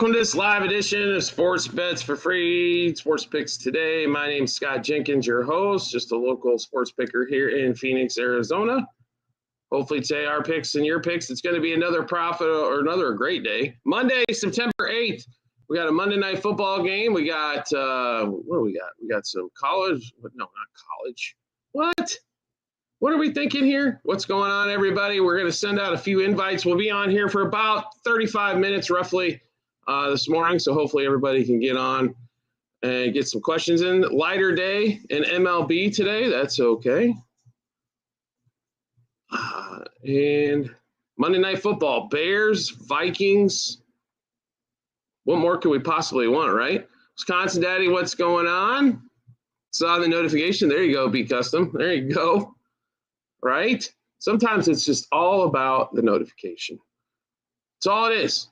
Welcome to this live edition of Sports Bets for Free, Sports Picks Today. My name's Scott Jenkins, your host, just a local sports picker here in Phoenix, Arizona. Hopefully today our picks and your picks, it's going to be another profit or another great day. Monday, September 8th, we got a Monday night football game. We got, what do we got? We got some college. No, not college. What are we thinking here? What's going on, everybody? We're going to send out a few invites. We'll be on here for about 35 minutes roughly this morning, so hopefully everybody can get on and get some questions in. Lighter day in MLB today. That's okay. And Monday Night Football, Bears, Vikings. What more could we possibly want, right? Wisconsin Daddy, what's going on? Saw the notification. There you go, B Custom. There you go. Right? Sometimes it's just all about the notification. That's all it is.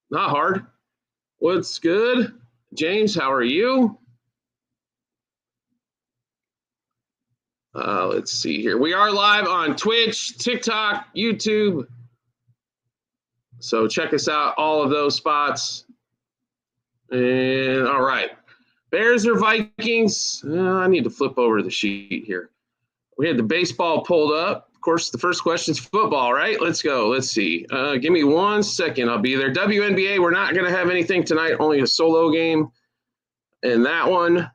Not hard. What's good? James, how are you? Let's see here. We are live on Twitch, TikTok, YouTube. So check us out, all of those spots. And all right. Bears or Vikings? I need to flip over the sheet here. We had the baseball pulled up. Of course, the first question is football, right? Let's go. Let's see. Give me 1 second. I'll be there. WNBA, we're not going to have anything tonight, only a solo game. And that one.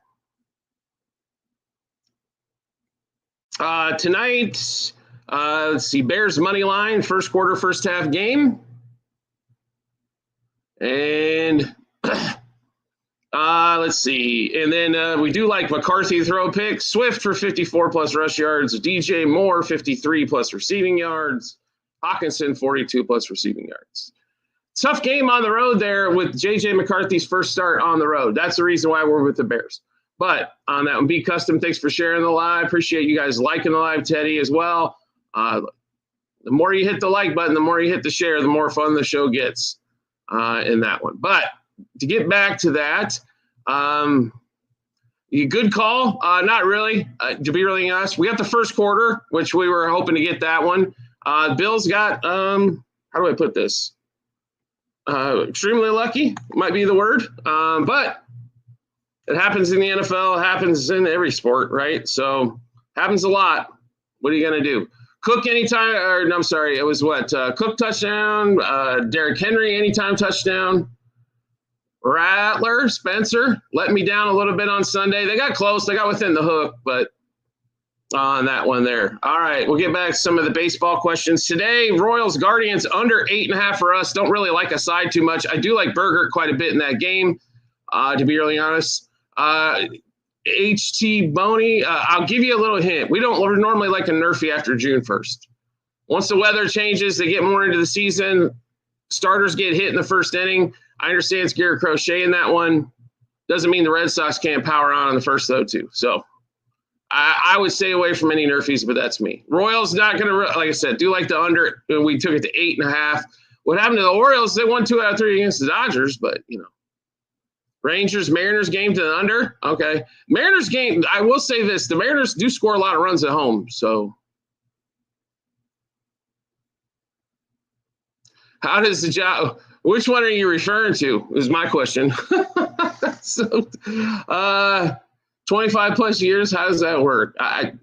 Tonight, let's see, Bears money line, first quarter, first half game. And let's see. And then we do like McCarthy throw pick. Swift for 54 plus rush yards. DJ Moore, 53 plus receiving yards. Hawkinson, 42 plus receiving yards. Tough game on the road there with JJ McCarthy's first start on the road. That's the reason why we're with the Bears. But on that one, B Custom, thanks for sharing the live. Appreciate you guys liking the live, Teddy, as well. The more you hit the like button, the more you hit the share, the more fun the show gets in that one. But to get back to that, good call. Not really, to be really honest. We got the first quarter, which we were hoping to get that one. Bills got, how do I put this? Extremely lucky might be the word. But it happens in the NFL. It happens in every sport, right? So happens a lot. What are you going to do? Cook anytime, or no, I'm sorry. It was what? Cook touchdown, Derrick Henry anytime touchdown. Rattler, Spencer, let me down a little bit on Sunday. They got close. They got within the hook, but on that one there. All right, we'll get back to some of the baseball questions. Today, Royals, Guardians, under 8.5 for us. Don't really like a side too much. I do like Burger quite a bit in that game, to be really honest. HT Boney, I'll give you a little hint. We're normally like a Nerfy after June 1st. Once the weather changes, they get more into the season. Starters get hit in the first inning. I understand it's Garrett Crochet in that one. Doesn't mean the Red Sox can't power on the first, though, too. So I would stay away from any Nerfies, but that's me. Royals not going to, like I said, do like the under. We took it to 8.5. What happened to the Orioles? They won 2 out of 3 against the Dodgers, but, you know. Rangers, Mariners game to the under. Okay. Mariners game, I will say this. The Mariners do score a lot of runs at home, so. How does the job – which one are you referring to is my question. So, 25 plus years, how does that work? I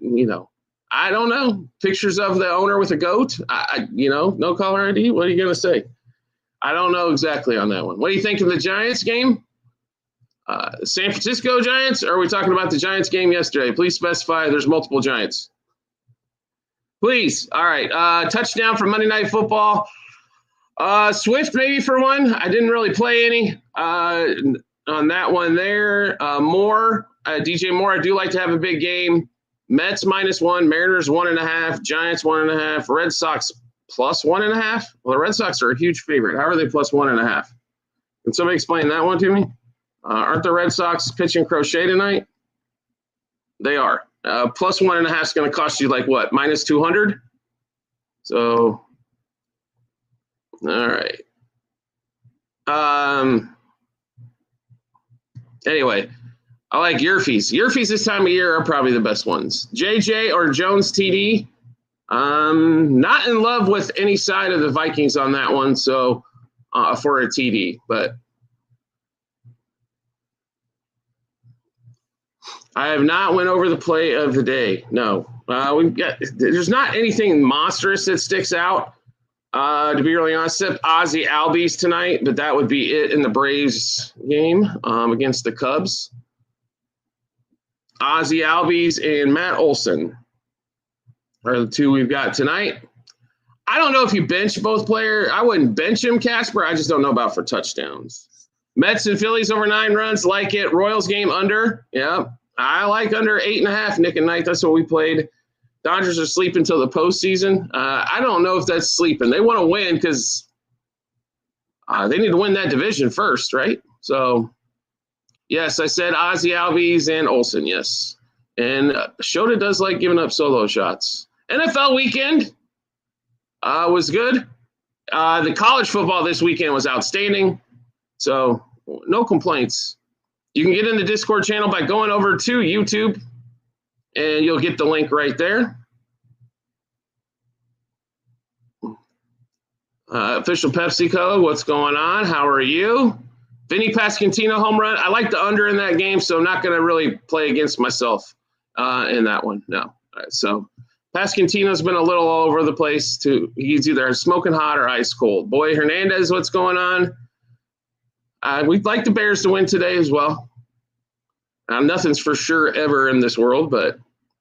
don't know. Pictures of the owner with a goat, no caller ID. What are you going to say? I don't know exactly on that one. What do you think of the Giants game? San Francisco Giants, or are we talking about the Giants game yesterday? Please specify there's multiple Giants. Please. All right. Touchdown for Monday Night Football. Swift maybe for one. I didn't really play any on that one there. Moore, DJ Moore, I do like to have a big game. Mets -1, Mariners 1.5, Giants 1.5, Red Sox +1.5. Well, the Red Sox are a huge favorite. How are they +1.5? Can somebody explain that one to me? Aren't the Red Sox pitching Crochet tonight? They are. +1.5 is going to cost you like what? -200? So, all right. Anyway, I like Yerfies. Yerfies this time of year are probably the best ones. JJ or Jones TD. Not in love with any side of the Vikings on that one, so for a TD. But I have not went over the play of the day. No, there's not anything monstrous that sticks out. To be really honest, except Ozzie Albies tonight, but that would be it in the Braves game against the Cubs. Ozzie Albies and Matt Olson are the two we've got tonight. I don't know if you bench both players. I wouldn't bench him, Casper. I just don't know about for touchdowns. Mets and Phillies over 9 runs. Like it. Royals game under. Yeah, I like under 8.5, Nick and Knight. That's what we played. Dodgers are sleeping until the postseason. I don't know if that's sleeping. They want to win because they need to win that division first, right? So, yes, I said Ozzie Albies and Olson, yes. And Shota does like giving up solo shots. NFL weekend was good. The college football this weekend was outstanding. So, no complaints. You can get in the Discord channel by going over to YouTube, and you'll get the link right there. Official PepsiCo, what's going on? How are you? Vinny Pasquantino home run. I like the under in that game, so I'm not going to really play against myself in that one. No. All right, so Pasquantino's been a little all over the place, too. He's either smoking hot or ice cold. Boy Hernandez, what's going on? We'd like the Bears to win today as well. Nothing's for sure ever in this world, but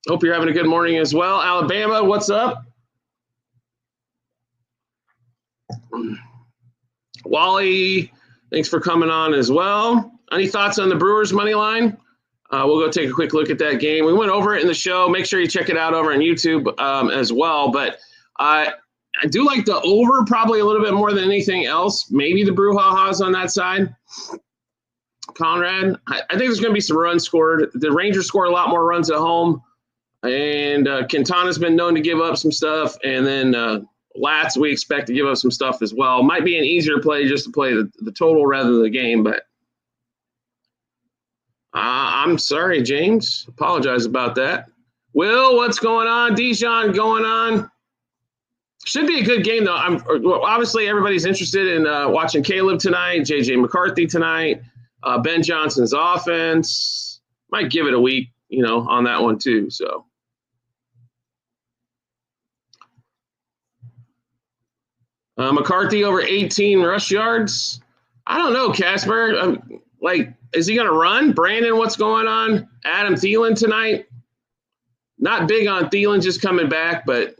hope you're having a good morning as well. Alabama, what's up? Wally, thanks for coming on as well. Any thoughts on the Brewers money line? We'll go take a quick look at that game. We went over it in the show. Make sure you check it out over on YouTube as well. But I do like the over probably a little bit more than anything else. Maybe the Brouhahas on that side. Conrad, I think there's going to be some runs scored. The Rangers score a lot more runs at home. And Quintana's been known to give up some stuff. And then Latz, we expect to give up some stuff as well. Might be an easier play just to play the total rather than the game. But I'm sorry, James. Apologize about that. Will, what's going on? Dijon going on? Should be a good game, though. Obviously, everybody's interested in watching Caleb tonight, J.J. McCarthy tonight, Ben Johnson's offense. Might give it a week, on that one too. So, McCarthy over 18 rush yards. I don't know, Casper. Is he going to run? Brandon, what's going on? Adam Thielen tonight. Not big on Thielen just coming back, but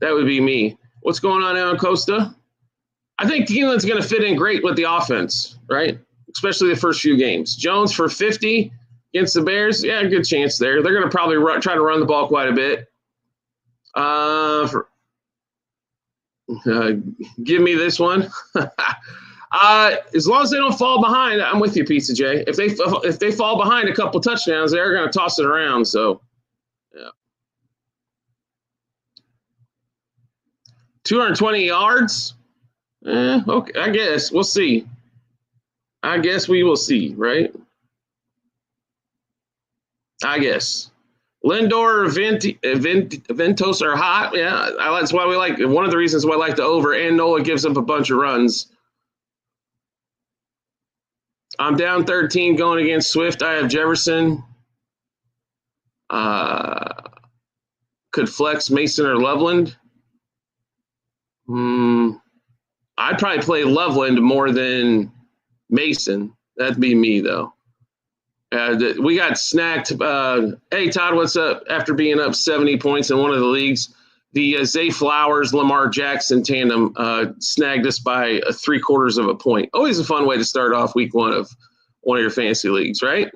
that would be me. What's going on, Alan Costa? I think Thielen's going to fit in great with the offense, right? Especially the first few games. Jones for 50 against the Bears. Yeah, good chance there. They're going to probably try to run the ball quite a bit. Give me this one. As long as they don't fall behind, I'm with you, Pizza J. If they fall behind a couple touchdowns, they're going to toss it around. So, yeah. 220 yards. Okay, I guess we'll see. I guess we will see, right? I guess. Lindor, Ventos are hot. Yeah, that's why we like. One of the reasons why I like the over. And Nola gives up a bunch of runs. I'm down 13 going against Swift. I have Jefferson. Could flex Mason or Loveland. I'd probably play Loveland more than Mason. That'd be me, though. We got snacked. Hey, Todd, what's up? After being up 70 points in one of the leagues, the Zay Flowers, Lamar Jackson tandem snagged us by 3/4 of a point. Always a fun way to start off week one of one of your fantasy leagues, right?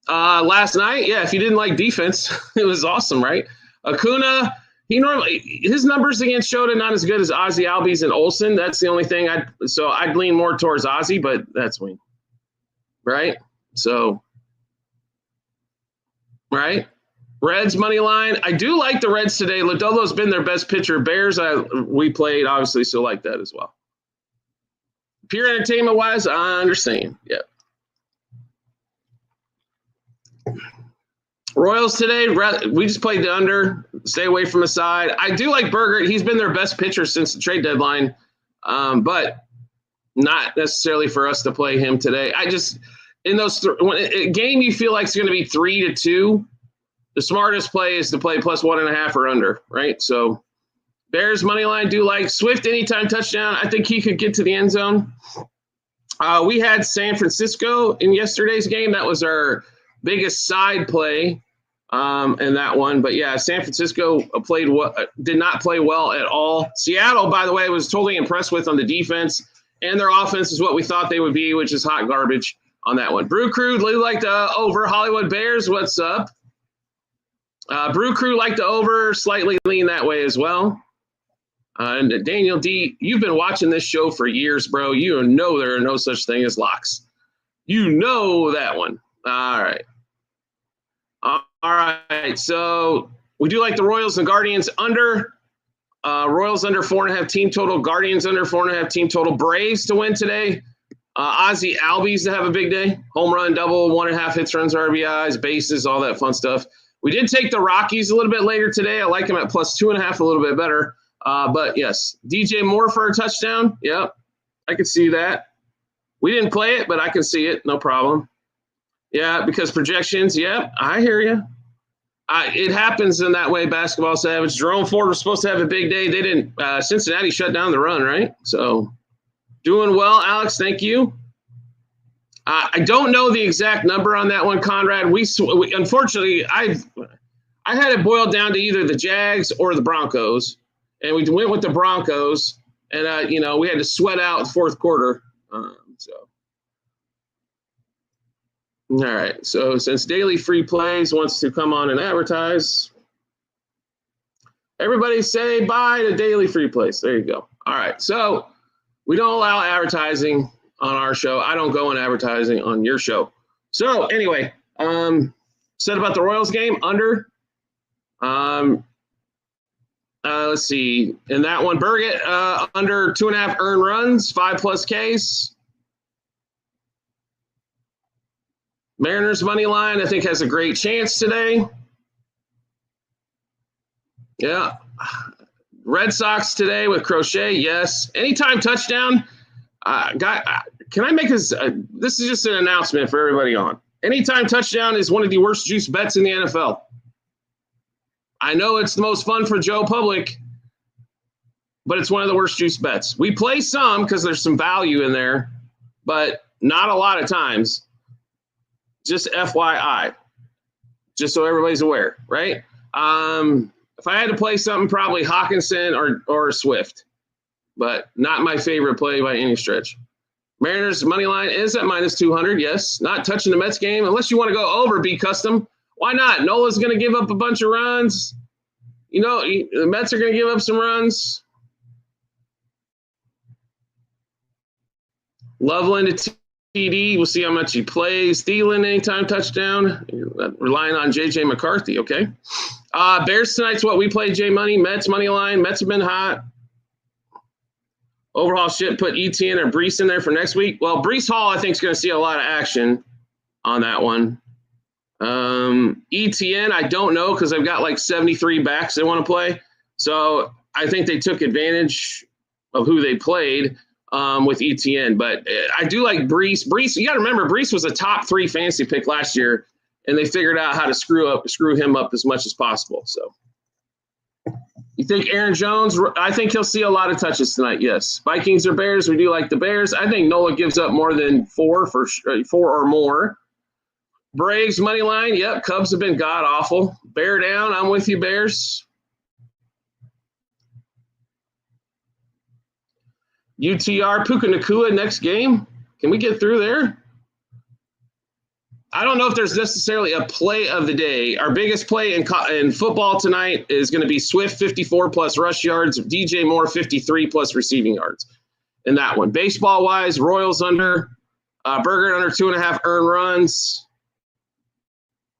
Last night, yeah, if you didn't like defense, it was awesome, right? Acuna, his numbers against Shota not as good as Ozzie Albies and Olson. That's the only thing I'd lean more towards Ozzie, but that's me. Right? So, right? Reds money line. I do like the Reds today. Lodolo's been their best pitcher. Bears, we played, obviously, so like that as well. Pure entertainment-wise, I understand. Yeah. Royals today, we just played the under. Stay away from the side. I do like Berger. He's been their best pitcher since the trade deadline, but not necessarily for us to play him today. in those when a game you feel like it's going to be 3-2, the smartest play is to play plus 1.5 or under, right? So Bears money line do like Swift anytime touchdown. I think he could get to the end zone. We had San Francisco in yesterday's game. That was our biggest side play in that one. But yeah, San Francisco did not play well at all. Seattle, by the way, was totally impressed with on the defense, and their offense is what we thought they would be, which is hot garbage on that one. Brew Crew like the over. Hollywood Bears, what's up? Brew Crew like the over, slightly lean that way as well. And Daniel D., you've been watching this show for years, bro. You know there are no such thing as locks. You know that one. All right. All right. So we do like the Royals and Guardians under. Royals under 4.5 team total. Guardians under 4.5 team total. Braves to win today. Ozzy Albies to have a big day. Home run, double, 1.5 hits, runs, RBIs, bases, all that fun stuff. We did take the Rockies a little bit later today. I like them at plus 2.5, a little bit better. But yes, DJ Moore for a touchdown. Yep, I could see that. We didn't play it, but I can see it. No problem. Yeah, because projections. Yep, I hear you. It happens in that way, Basketball Savage. Jerome Ford was supposed to have a big day. They didn't. Cincinnati shut down the run, right? So doing well, Alex. Thank you. I don't know the exact number on that one, Conrad. We unfortunately, I had it boiled down to either the Jags or the Broncos, and we went with the Broncos, and we had to sweat out the fourth quarter. All right. So since Daily Free Plays wants to come on and advertise, everybody say bye to Daily Free Plays. There you go. All right. So we don't allow advertising on our show. I don't go in advertising on your show. So anyway, said about the Royals game under. Let's see. In that one, Burgett under 2.5 earned runs, 5+ Ks. Mariners money line, I think, has a great chance today. Yeah. Red Sox today with Crochet, yes. Anytime touchdown. Can I make this? This is just an announcement for everybody on. Anytime touchdown is one of the worst juice bets in the NFL. I know it's the most fun for Joe Public, but it's one of the worst juice bets. We play some because there's some value in there, but not a lot of times. Just FYI, just so everybody's aware, right? If I had to play something, probably Hawkinson or Swift, but not my favorite play by any stretch. Mariners money line is at minus 200. Yes, not touching the Mets game unless you want to go over. Be custom. Why not? Nola's going to give up a bunch of runs. The Mets are going to give up some runs. Loveland to TD. We'll see how much he plays. Thielen anytime touchdown. Relying on J.J. McCarthy. Okay. Bears tonight's what we play. J Money. Mets money line. Mets have been hot. Overhaul shit. Put ETN or Brees in there for next week. Well, Brees Hall I think is going to see a lot of action on that one. ETN I don't know because I've got like 73 backs they want to play. So I think they took advantage of who they played. With ETN, but I do like Brees. Brees, you got to remember, Brees was a top 3 fantasy pick last year, and they figured out how to screw him up as much as possible. So, you think Aaron Jones? I think he'll see a lot of touches tonight. Yes, Vikings or Bears? We do like the Bears. I think Nola gives up more than 4 or more. Braves money line. Yep, Cubs have been god awful. Bear down. I'm with you, Bears. UTR Puka Nacua next game. Can we get through there? I don't know if there's necessarily a play of the day. Our biggest play in football tonight is going to be Swift 54+ rush yards, DJ Moore 53+ receiving yards in that one. Baseball wise, Royals under, Burger under 2.5 earned runs.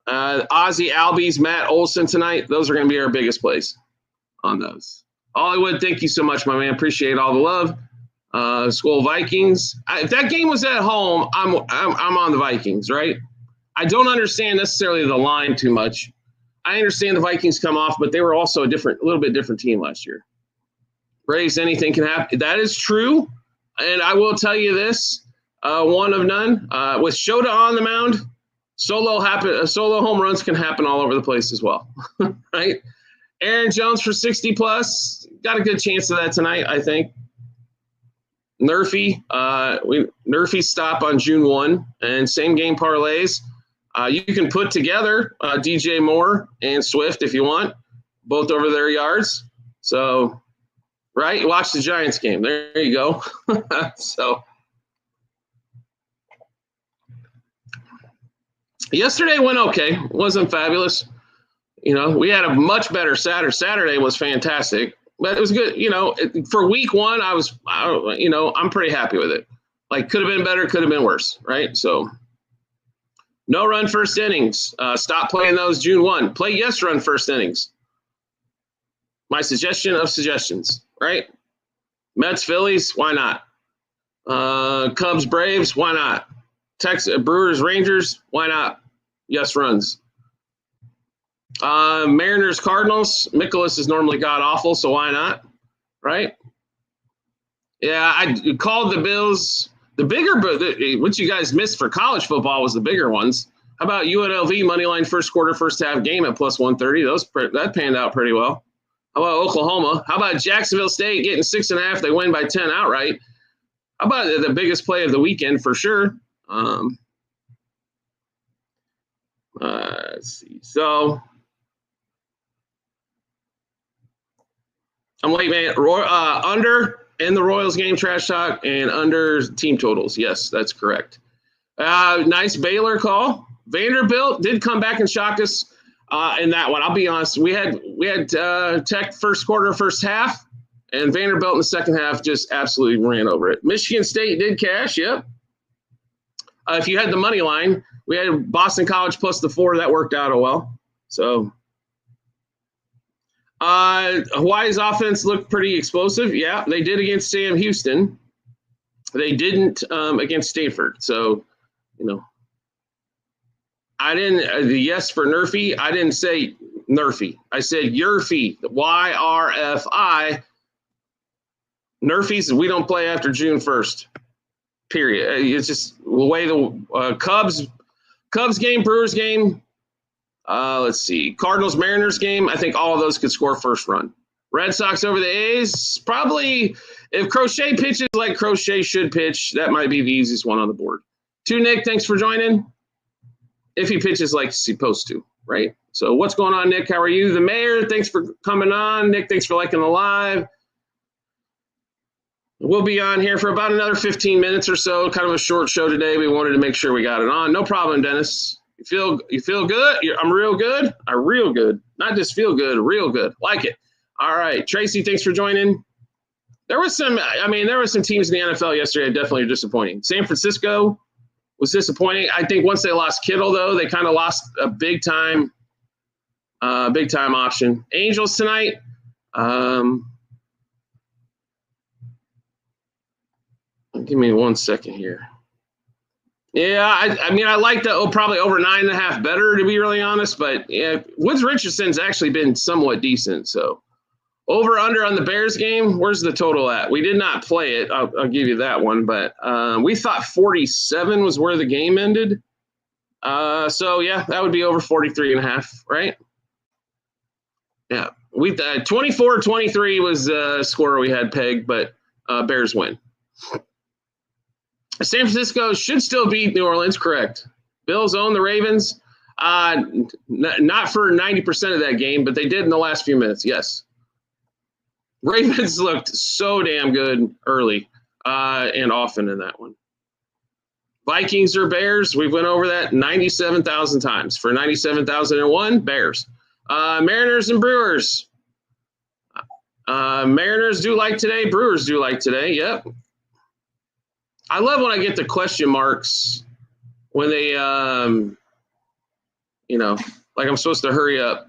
Ozzy Albies, Matt Olson tonight. Those are going to be our biggest plays on those. Hollywood, thank you so much, my man. Appreciate all the love. Skull Vikings. If that game was at home, I'm on the Vikings, right? I don't understand necessarily the line too much. I understand the Vikings come off, but they were also a little bit different team last year. Braves, anything can happen. That is true, and I will tell you this: one of none. With Shota on the mound, solo home runs can happen all over the place as well, right? Aaron Jones for 60 plus, got a good chance of that tonight, I think. Nerfy stop on June 1 and same game parlays. You can put together DJ Moore and Swift if you want, both over their yards. So, right, watch the Giants game. There you go. So, yesterday went okay. Wasn't fabulous. We had a much better Saturday. Saturday was fantastic, but it was good. For week one, I'm pretty happy with it. Like, could have been better, could have been worse, right? So, no run first innings. Stop playing those June 1. Play yes run first innings. My suggestion of suggestions, right? Mets, Phillies, why not? Cubs, Braves, why not? Texas, Brewers, Rangers, why not? Yes runs. Mariners, Cardinals. Mikolas is normally god-awful, so why not? Right? Yeah, I called the Bills. The bigger, what you guys missed for college football was the bigger ones. How about UNLV moneyline first quarter, first half game at plus 130? That panned out pretty well. How about Oklahoma? How about Jacksonville State getting 6.5? They win by 10 outright. How about the biggest play of the weekend for sure? Let's see. So I'm late, man. Under in the Royals game, trash talk, and under team totals. Yes, that's correct. Nice Baylor call. Vanderbilt did come back and shock us in that one. I'll be honest. We had Tech first quarter, first half, and Vanderbilt in the second half just absolutely ran over it. Michigan State did cash. Yep. If you had the money line, we had Boston College plus the 4. That worked out well. So. Hawaii's offense looked pretty explosive. Yeah, they did against Sam Houston. They didn't against Stanford. So, I didn't the yes for Nerfy. I didn't say Nerfy. I said Yerfy, YRFI. Nerfies, we don't play after June 1st. Period. It's just the way the Cubs game, Brewers game. Let's see. Cardinals, Mariners game. I think all of those could score first run. Red Sox over the A's. Probably if Crochet pitches like Crochet should pitch, that might be the easiest one on the board. Nick, thanks for joining. If he pitches like he's supposed to, right? So what's going on, Nick? How are you? The mayor, thanks for coming on. Nick, thanks for liking the live. We'll be on here for about another 15 minutes or so. Kind of a short show today. We wanted to make sure we got it on. No problem, Dennis. You feel good? I'm real good? I'm real good. Not just feel good, real good. Like it. All right. Tracy, thanks for joining. There were some teams in the NFL yesterday that definitely are disappointing. San Francisco was disappointing. I think once they lost Kittle, though, they kind of lost a big time option. Angels tonight. Give me 1 second here. Yeah, I like the probably over 9.5 better, to be really honest. But yeah, Woods Richardson's actually been somewhat decent. So over under on the Bears game. Where's the total at? We did not play it. I'll give you that one. But we thought 47 was where the game ended. So yeah, that would be over 43.5, right? Yeah, we 24-23 was the score we had pegged, but Bears win. San Francisco should still beat New Orleans, correct. Bills own the Ravens. Not for 90% of that game, but they did in the last few minutes, yes. Ravens looked so damn good early and often in that one. Vikings or Bears, we went over that 97,000 times. For 97,001, Bears. Mariners and Brewers. Mariners do like today. Brewers do like today, yep. I love when I get the question marks when they, like I'm supposed to hurry up.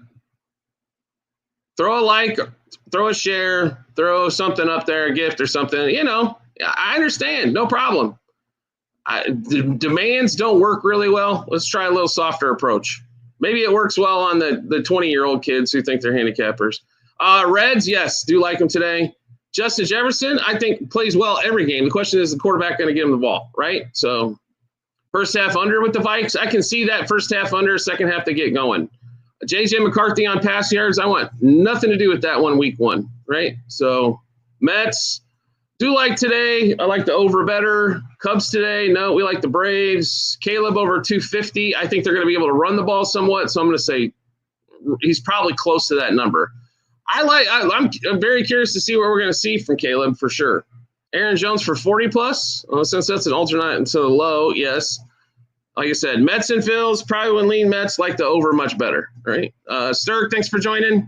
Throw a like, throw a share, throw something up there, a gift or something. I understand. No problem. The demands don't work really well. Let's try a little softer approach. Maybe it works well on the 20-year-old kids who think they're handicappers. Reds, yes, do like them today. Justin Jefferson, I think, plays well every game. The question is the quarterback going to get him the ball, right? So first half under with the Vikes. I can see that first half under, second half they get going. J.J. McCarthy on pass yards, I want nothing to do with that one week one, right? So Mets, do like today. I like the over better. Cubs today, no, we like the Braves. Caleb over 250. I think they're going to be able to run the ball somewhat, so I'm going to say he's probably close to that number. I'm very curious to see what we're going to see from Caleb for sure. Aaron Jones for 40 plus. Well, since that's an alternate into the low, yes. Like I said, Mets and Phils, probably would lean Mets, like the over much better, right? Sturk, thanks for joining.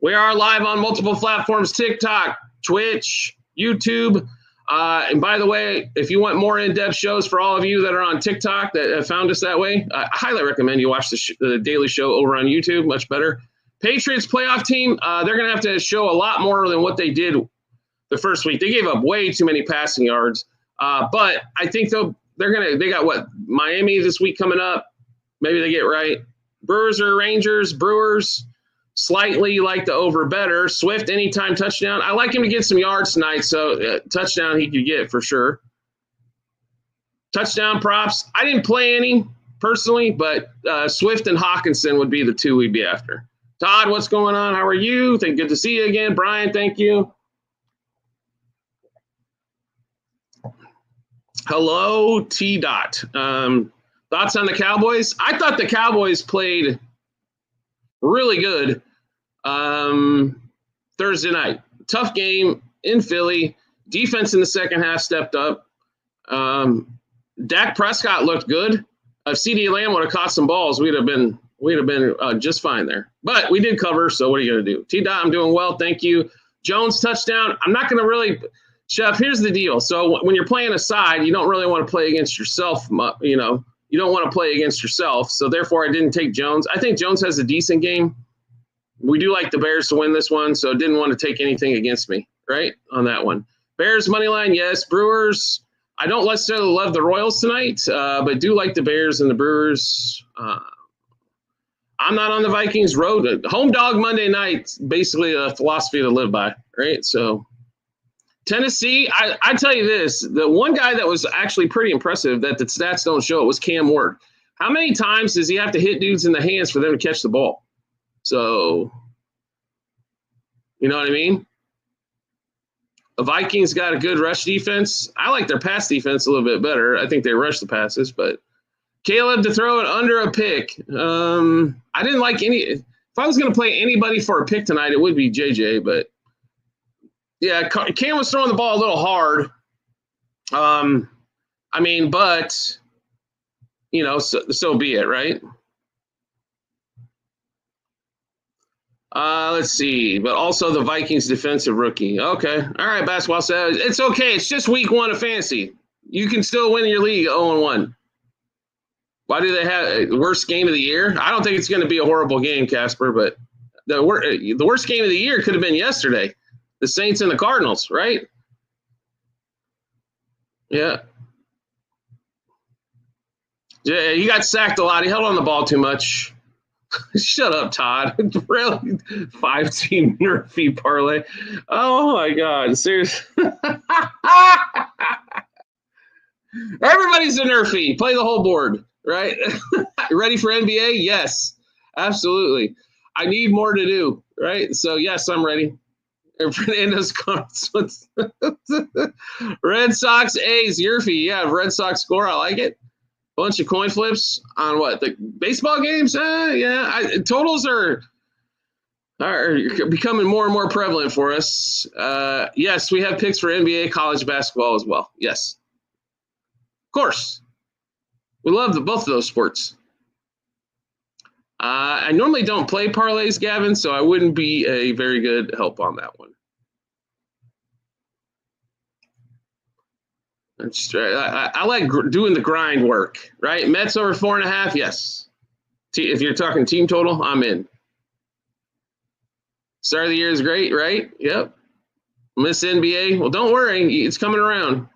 We are live on multiple platforms, TikTok, Twitch, YouTube. And by the way, if you want more in-depth shows for all of you that are on TikTok that have found us that way, I highly recommend you watch the daily show over on YouTube, much better. Patriots playoff team, they're going to have to show a lot more than what they did the first week. They gave up way too many passing yards. But I think they got what? Miami this week coming up. Maybe they get right. Brewers or Rangers, Brewers, slightly like the over better. Swift, anytime touchdown. I like him to get some yards tonight, so touchdown he could get for sure. Touchdown props. I didn't play any personally, but Swift and Hawkinson would be the two we'd be after. Todd, what's going on? How are you? Good to see you again. Brian, thank you. Hello, T. Dot. Thoughts on the Cowboys? I thought the Cowboys played really good Thursday night. Tough game in Philly. Defense in the second half stepped up. Dak Prescott looked good. If CeeDee Lamb would have caught some balls, we'd have been just fine there. But we did cover, so what are you going to do? T. Dot, I'm doing well. Thank you. Jones touchdown. I'm not going to really – Chef, here's the deal. So when you're playing a side, you don't really want to play against yourself. You know, you don't want to play against yourself. So therefore, I didn't take Jones. I think Jones has a decent game. We do like the Bears to win this one, so didn't want to take anything against me, right, on that one. Bears money line, yes. Brewers, I don't necessarily love the Royals tonight, but do like the Bears and the Brewers. I'm not on the Vikings road. Home dog Monday night, basically a philosophy to live by, right? So Tennessee, I tell you this, the one guy that was actually pretty impressive that the stats don't show it was Cam Ward. How many times does he have to hit dudes in the hands for them to catch the ball? So, you know what I mean? The Vikings got a good rush defense. I like their pass defense a little bit better. I think they rush the passes, but Caleb to throw it under a pick. I didn't like any – if I was going to play anybody for a pick tonight, it would be JJ, but – yeah, Cam was throwing the ball a little hard. But, you know, so be it, right? Let's see. But also the Vikings defensive rookie. Okay. All right, basketball says it's okay. It's just week one of fantasy. You can still win your league 0-1. Why do they have the worst game of the year? I don't think it's going to be a horrible game, Casper, but the worst game of the year could have been yesterday. The Saints and the Cardinals, right? Yeah. Yeah, he got sacked a lot. He held on the ball too much. Shut up, Todd. Really? 5-team Murphy parlay. Oh, my God. Seriously. Everybody's a Nerfy. Play the whole board, right? Ready for NBA? Yes, absolutely. I need more to do, right? So, yes, I'm ready. Fernando's comments. Red Sox A's, Yerfy. Yeah, Red Sox score. I like it. Bunch of coin flips on what? The baseball games? Yeah. Totals are becoming more and more prevalent for us. Yes, we have picks for NBA, college basketball as well. Yes. Of course. We love both of those sports. I normally don't play parlays, Gavin, so I wouldn't be a very good help on that one. I like doing the grind work, right? Mets over 4.5, yes. If you're talking team total, I'm in. Start of the year is great, right? Yep. Miss NBA. Well, don't worry. It's coming around.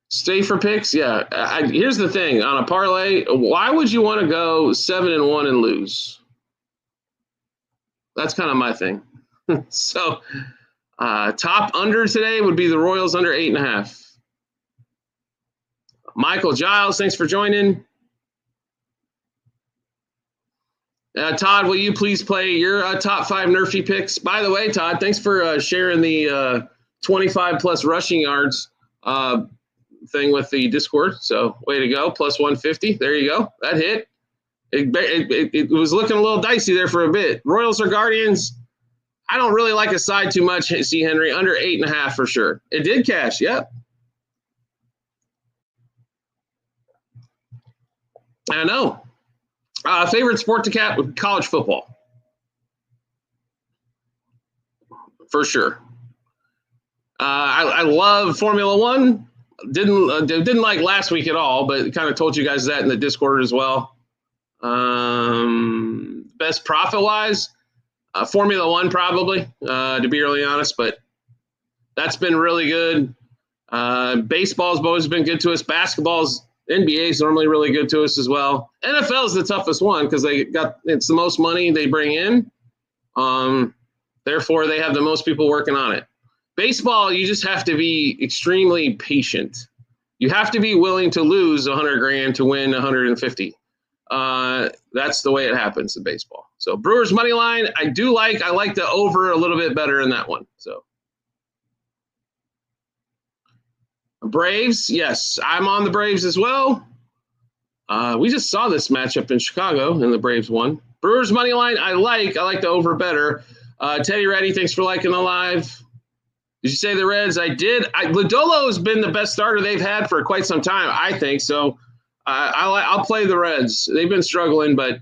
Stay for picks? Yeah. Here's the thing. On a parlay, why would you want to go 7-1 and lose? That's kind of my thing. So top under today would be the Royals under 8.5. Michael Giles, thanks for joining. Todd, will you please play your top 5 Nerfy picks? By the way, Todd, thanks for sharing the 25 plus rushing yards thing with the Discord. So way to go. Plus 150. There you go. That hit. It was looking a little dicey there for a bit. Royals or Guardians? I don't really like a side too much, C. Henry. Under 8.5 for sure. It did cash. Yep. I know. Favorite sport to cap? College football. For sure. I love Formula One. Didn't like last week at all, but kind of told you guys that in the Discord as well. Best profit-wise, Formula One probably, to be really honest, but that's been really good. Baseball's always been good to us. Basketball's NBA is normally really good to us as well. NFL is the toughest one because it's the most money they bring in. Therefore, they have the most people working on it. Baseball, you just have to be extremely patient. You have to be willing to lose $100,000 to win 150. That's the way it happens in baseball. So Brewers money line, I like the over a little bit better in that one. So Braves, yes, I'm on the Braves as well. We just saw this matchup in Chicago, and the Braves won. Brewers money line, I like the over better. Teddy Reddy, thanks for liking the live. Did you say the Reds? I did. Lodolo has been the best starter they've had for quite some time, I think. So I'll play the Reds. They've been struggling, but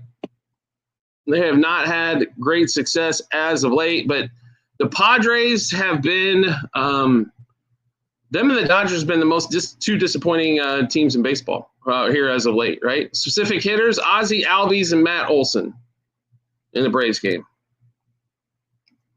they have not had great success as of late. But the Padres have been them and the Dodgers have been the most two disappointing teams in baseball here as of late, right? Specific hitters, Ozzie Albies and Matt Olson in the Braves game.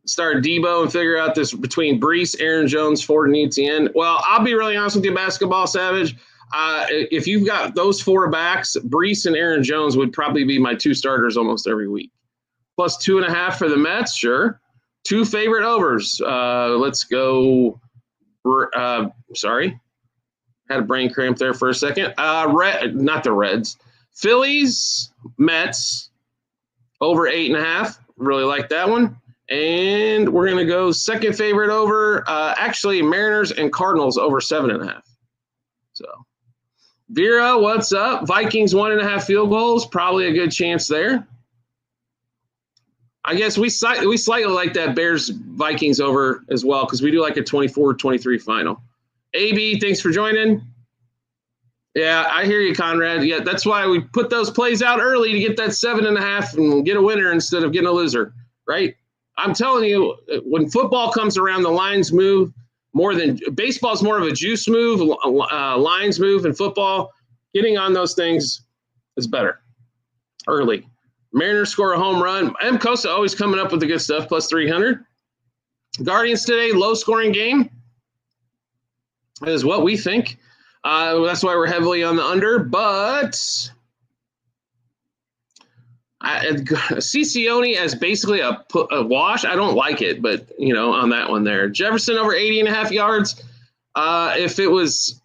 Start Debo and figure out this between Brees, Aaron Jones, Ford, and Etienne. Well, I'll be really honest with you, Basketball Savage. If you've got those 4 backs, Brees and Aaron Jones would probably be my 2 starters almost every week. Plus 2.5 for the Mets, sure. 2 favorite overs. Let's go. Sorry. Had a brain cramp there for a second. Not the Reds. Phillies, Mets, over 8.5. Really like that one. And we're going to go second favorite over, actually Mariners and Cardinals over 7.5. So, Vera, what's up? Vikings 1.5 field goals, probably a good chance there. I guess we slightly like that Bears-Vikings over as well because we do like a 24-23 final. AB, thanks for joining. Yeah, I hear you, Conrad. Yeah, that's why we put those plays out early to get that 7.5 and get a winner instead of getting a loser, right? I'm telling you, when football comes around, the lines move more than – baseball's more of a juice move, lines move in football. Getting on those things is better early. Mariners score a home run. M. Costa always coming up with the good stuff, plus 300. Guardians today, low-scoring game is what we think. That's why we're heavily on the under, but – Cicione as basically a wash. I don't like it, but, on that one there. Jefferson over 80.5 yards. If it was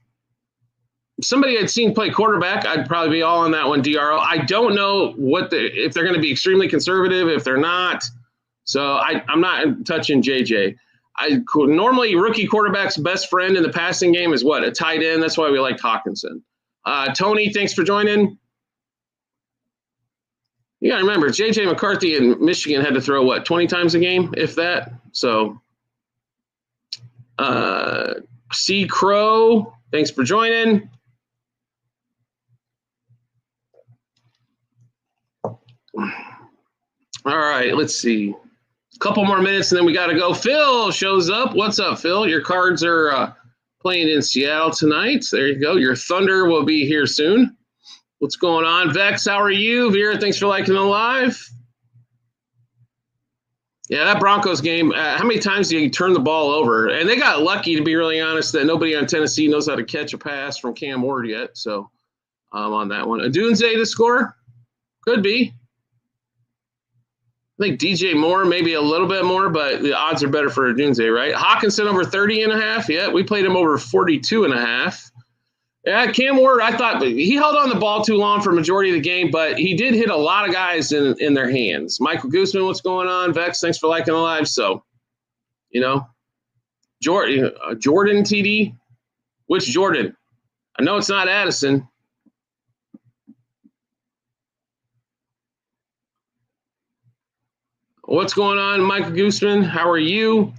somebody I'd seen play quarterback, I'd probably be all on that one, DRO. I don't know if they're going to be extremely conservative, if they're not. So I'm not touching JJ. Normally, rookie quarterback's best friend in the passing game is what? A tight end. That's why we liked Hawkinson. Tony, thanks for joining. You got to remember, J.J. McCarthy in Michigan had to throw, 20 times a game, if that? So, C. Crow, thanks for joining. All right, let's see. A couple more minutes, and then we got to go. Phil shows up. What's up, Phil? Your Cards are playing in Seattle tonight. There you go. Your Thunder will be here soon. What's going on? Vex, how are you? Vera, thanks for liking the live. Yeah, that Broncos game, how many times do you turn the ball over? And they got lucky, to be really honest, that nobody on Tennessee knows how to catch a pass from Cam Ward yet. So on that one. Adunze to score? Could be. I think DJ Moore, maybe a little bit more, but the odds are better for Odunze, right? Hawkinson over 30.5. Yeah, we played him over 42.5. Yeah, Cam Ward, I thought he held on the ball too long for majority of the game, but he did hit a lot of guys in their hands. Michael Gooseman, what's going on? Vex, thanks for liking the live. So, Jordan TD. Which Jordan? I know it's not Addison. What's going on, Michael Gooseman? How are you?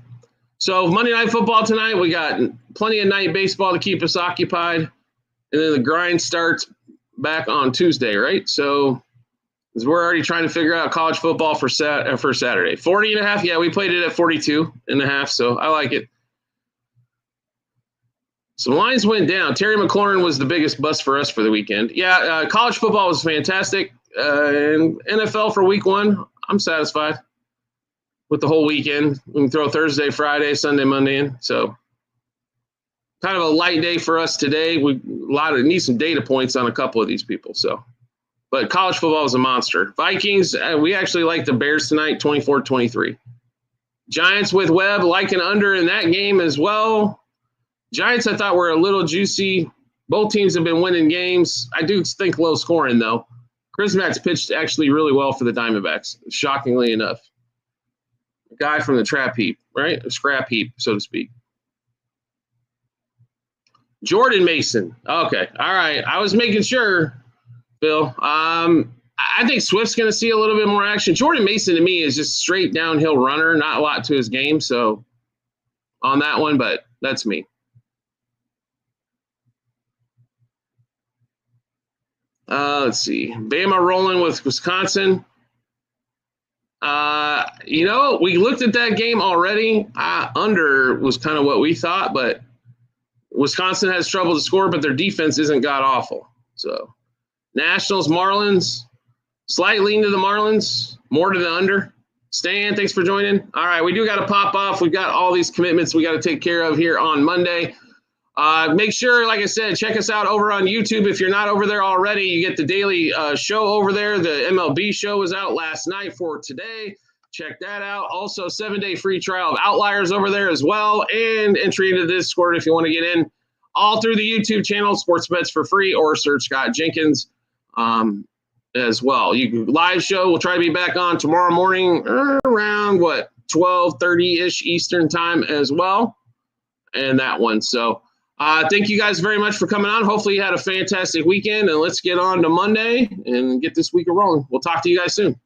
So Monday Night Football tonight, we got plenty of night baseball to keep us occupied. And then the grind starts back on Tuesday, right? So we're already trying to figure out college football for Saturday. 40.5, yeah, we played it at 42.5, so I like it. So lines went down. Terry McLaurin was the biggest bust for us for the weekend. Yeah, college football was fantastic. And NFL for week 1, I'm satisfied with the whole weekend. We can throw Thursday, Friday, Sunday, Monday in. So kind of a light day for us today. We need some data points on a couple of these people. So, but college football is a monster. Vikings, we actually like the Bears tonight, 24-23. Giants with Webb, like an under in that game as well. Giants, I thought, were a little juicy. Both teams have been winning games. I do think low scoring, though. Chris Max pitched actually really well for the Diamondbacks, shockingly enough. A guy from the trap heap, right? A scrap heap, so to speak. Jordan Mason. Okay. All right. I was making sure, Bill. I think Swift's going to see a little bit more action. Jordan Mason, to me, is just straight downhill runner, not a lot to his game. So on that one, but that's me. Let's see. Bama rolling with Wisconsin. We looked at that game already. Under was kind of what we thought, but Wisconsin has trouble to score, but their defense isn't god-awful. So Nationals, Marlins, slight lean to the Marlins, more to the under. Stan, thanks for joining. All right, we do got to pop off. We've got all these commitments we got to take care of here on Monday. Make sure, like I said, check us out over on YouTube. If you're not over there already, you get the daily show over there. The MLB show was out last night for today. Check that out. Also, 7-day free trial of Outliers over there as well, and entry into this Discord if you want to get in. All through the YouTube channel, Sports Bets for free, or search Scott Jenkins as well. Live show, we'll try to be back on tomorrow morning around, 12:30-ish Eastern time as well, and that one. So thank you guys very much for coming on. Hopefully you had a fantastic weekend, and let's get on to Monday and get this week rolling. We'll talk to you guys soon.